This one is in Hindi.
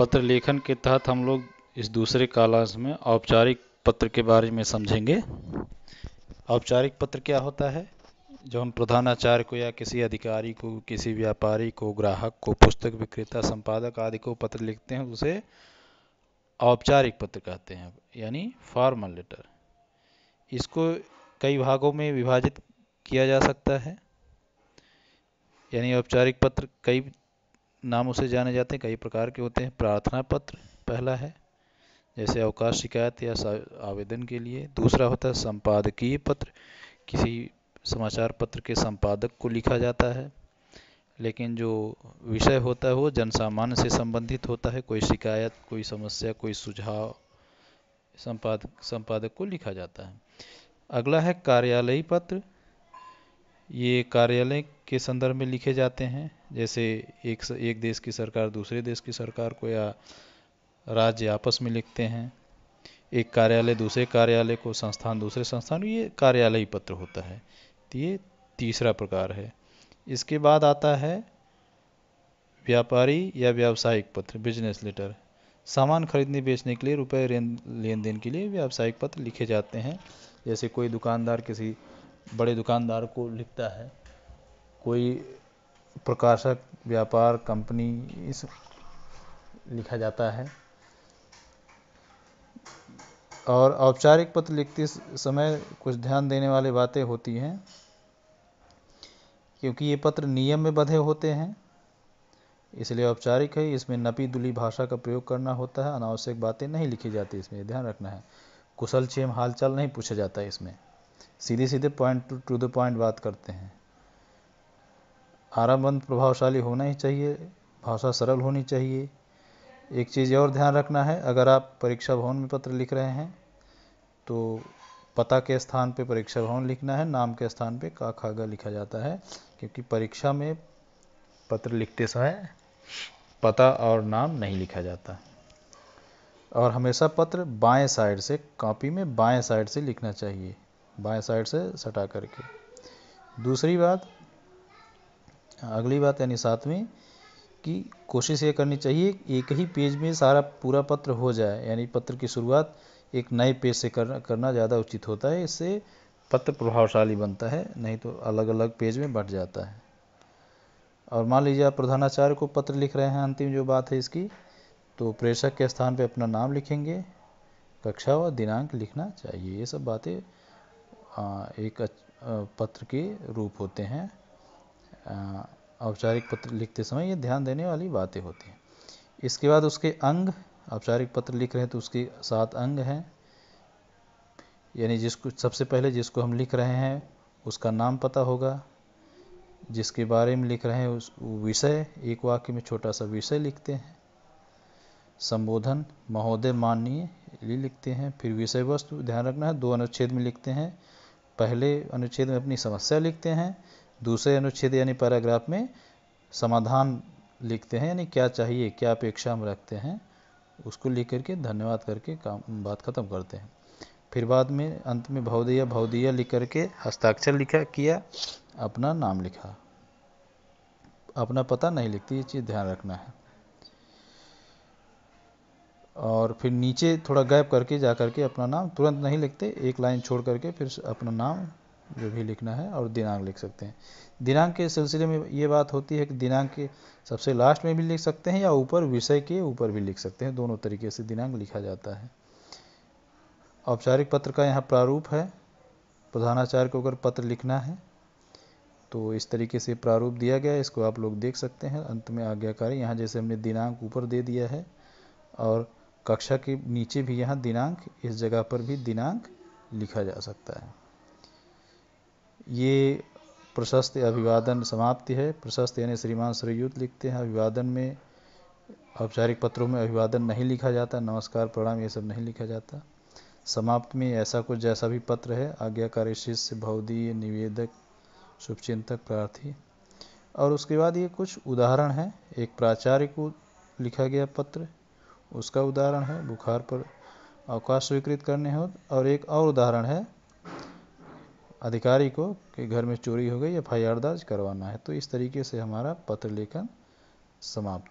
पत्र लेखन के तहत हम लोग इस दूसरे कालांश में औपचारिक पत्र के बारे में समझेंगे। औपचारिक पत्र क्या होता है? जो हम प्रधानाचार्य को या किसी अधिकारी को, किसी व्यापारी को, ग्राहक को, पुस्तक विक्रेता, संपादक आदि को पत्र लिखते हैं उसे औपचारिक पत्र कहते हैं, यानी फॉर्मल लेटर। इसको कई भागों में विभाजित किया जा सकता है, यानी औपचारिक पत्र कई नामों से जाने जाते हैं, कई प्रकार के होते हैं। प्रार्थना पत्र पहला है, जैसे अवकाश शिकायत या आवेदन के लिए। दूसरा होता है संपादकीय पत्र, किसी समाचार पत्र के संपादक को लिखा जाता है, लेकिन जो विषय होता है वो जनसामान्य से संबंधित होता है। कोई शिकायत, कोई समस्या, कोई सुझाव संपादक को लिखा जाता है। अगला है कार्यालयी पत्र। ये कार्यालय के संदर्भ में लिखे जाते हैं, जैसे एक देश की सरकार दूसरे देश की सरकार को या राज्य आपस में लिखते हैं। एक कार्यालय दूसरे कार्यालय को, संस्थान दूसरे संस्थान, ये कार्यालयी पत्र होता है। तो ये तीसरा प्रकार है। इसके बाद आता है व्यापारी या व्यावसायिक पत्र, बिजनेस लेटर। सामान खरीदने बेचने के लिए, रुपए लेन देन के लिए व्यावसायिक पत्र लिखे जाते हैं। जैसे कोई दुकानदार किसी बड़े दुकानदार को लिखता है, कोई प्रकाशक, व्यापार, कंपनी, इस लिखा जाता है। और औपचारिक पत्र लिखते समय कुछ ध्यान देने वाली बातें होती हैं, क्योंकि ये पत्र नियम में बंधे होते हैं, इसलिए औपचारिक है। इसमें नपी दुली भाषा का प्रयोग करना होता है, अनावश्यक बातें नहीं लिखी जाती, इसमें ध्यान रखना है। कुशल क्षेम हालचाल नहीं पूछा जाता है इसमें, सीधे सीधे पॉइंट टू द पॉइंट बात करते हैं। आरामबंद प्रभावशाली होना ही चाहिए, भाषा सरल होनी चाहिए। एक चीज़ और ध्यान रखना है, अगर आप परीक्षा भवन में पत्र लिख रहे हैं तो पता के स्थान पे परीक्षा भवन लिखना है, नाम के स्थान पे का खा ग लिखा जाता है, क्योंकि परीक्षा में पत्र लिखते समय पता और नाम नहीं लिखा जाता। और हमेशा पत्र बाएं साइड से, कॉपी में बाएं साइड से लिखना चाहिए, बाएं साइड से सटा करके। दूसरी बात, अगली बात यानी सातवीं, कि कोशिश ये करनी चाहिए एक ही पेज में सारा पूरा पत्र हो जाए, यानी पत्र की शुरुआत एक नए पेज से करना ज़्यादा उचित होता है। इससे पत्र प्रभावशाली बनता है, नहीं तो अलग अलग पेज में बंट जाता है। और मान लीजिए आप प्रधानाचार्य को पत्र लिख रहे हैं, अंतिम जो बात है इसकी, तो प्रेषक के स्थान पे अपना नाम लिखेंगे, कक्षा और दिनांक लिखना चाहिए। ये सब बातें एक पत्र के रूप होते हैं। औपचारिक पत्र लिखते समय ये ध्यान देने वाली बातें होती हैं। इसके बाद उसके अंग, औपचारिक पत्र लिख रहे हैं तो उसके 7 अंग हैं, यानी जिसको सबसे पहले जिसको हम लिख रहे हैं उसका नाम पता होगा, जिसके बारे में लिख रहे हैं उस विषय, एक वाक्य में छोटा सा विषय लिखते हैं। संबोधन महोदय, माननीय, ये लिखते हैं। फिर विषय वस्तु ध्यान रखना है, 2 अनुच्छेद में लिखते हैं। पहले अनुच्छेद में अपनी समस्या लिखते हैं, दूसरे अनुच्छेद यानी पैराग्राफ में समाधान लिखते हैं, यानी क्या चाहिए, क्या अपेक्षा हम रखते हैं, उसको लिख करके धन्यवाद करके काम बात खत्म करते हैं। फिर बाद में अंत में भवदीय भवदीय लिख करके हस्ताक्षर लिखा किया, अपना नाम लिखा, अपना पता नहीं लिखती, ये चीज़ ध्यान रखना है। और फिर नीचे थोड़ा गैप करके जा करके अपना नाम तुरंत नहीं लिखते, एक लाइन छोड़ करके फिर अपना नाम जो भी लिखना है और दिनांक लिख सकते हैं। दिनांक के सिलसिले में ये बात होती है कि दिनांक के सबसे लास्ट में भी लिख सकते हैं या ऊपर विषय के ऊपर भी लिख सकते हैं, दोनों तरीके से दिनांक लिखा जाता है। औपचारिक पत्र का यहाँ प्रारूप है। प्रधानाचार्य को अगर पत्र लिखना है तो इस तरीके से प्रारूप दिया गया है, इसको आप लोग देख सकते हैं। अंत में आज्ञाकारी, यहाँ जैसे हमने दिनांक ऊपर दे दिया है और कक्षा के नीचे भी यहाँ दिनांक, इस जगह पर भी दिनांक लिखा जा सकता है। ये प्रशस्त अभिवादन समाप्ति है। प्रशस्त यानी श्रीमान श्रीयुत लिखते हैं। अभिवादन में, औपचारिक पत्रों में अभिवादन नहीं लिखा जाता, नमस्कार प्रणाम ये सब नहीं लिखा जाता। समाप्त में ऐसा कुछ जैसा भी पत्र है, आज्ञाकारी शिष्य, भवदीय, निवेदक, शुभचिंतक, प्रार्थी। और उसके बाद ये कुछ उदाहरण है। एक प्राचार्य को लिखा गया पत्र, उसका उदाहरण है, बुखार पर अवकाश स्वीकृत करने हो। और एक और उदाहरण है, अधिकारी को कि घर में चोरी हो गई, FIR दर्ज करवाना है। तो इस तरीके से हमारा पत्र लेखन समाप्त हो।